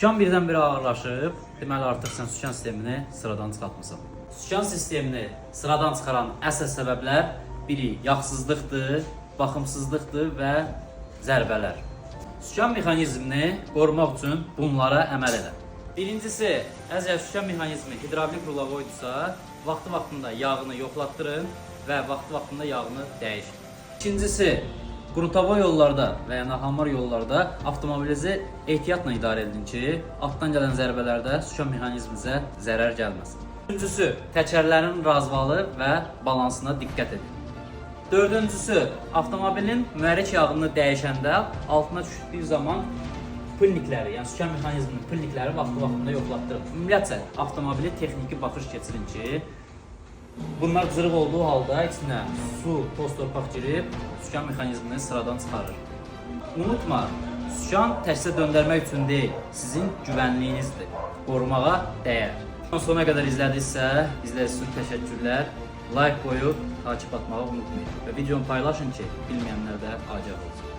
Sükan birdən-birə ağırlaşıb, deməli artıq sən sükan sistemini sıradan çıxartmısan. Sükan sistemini sıradan çıxaran əsas səbəblər biri yaxsızlıqdır, baxımsızlıqdır və zərbələr. Sükan mexanizmini qorumaq üçün bunlara əməl edin. Birincisi, əgər sükan mexanizmi hidravlik rulavoydursa, vaxtı-vaxtında yağını yoxlatdırın və vaxtı-vaxtında yağını dəyişin. İkincisi, qruntavoy yollarda və ya nahamar yollarda avtomobilinizi ehtiyatla idarə edin ki, altdan gələn zərbələrdə sükan mexanizminizə zərər gəlməsin. Üçüncüsü, təkərlərin razvalı və balansına diqqət edin. Dördüncüsü, avtomobilin mühərrik yağını dəyişəndə altına düşdüyü zaman pılnikləri, yəni sükan mexanizminin pılnikləri vaxtı-vaxtında yoxlatdırın. Ümumiyyətlə, avtomobili texniki baxış keçirin ki, bunlar cırıq olduğu halda içinə su, toz, torpaq girib sükan mexanizmini sıradan çıxarır. Unutma, sükan təkcə döndərmək üçün deyil, sizin güvənliyinizdir. Qorumağa dəyər. Sona qədər izlədinizsə, izlədiyiniz üçün təşəkkürlər. Like qoyub, takip atmağı unutmayın və videonu paylaşın ki, bilməyənlər də agah olsun.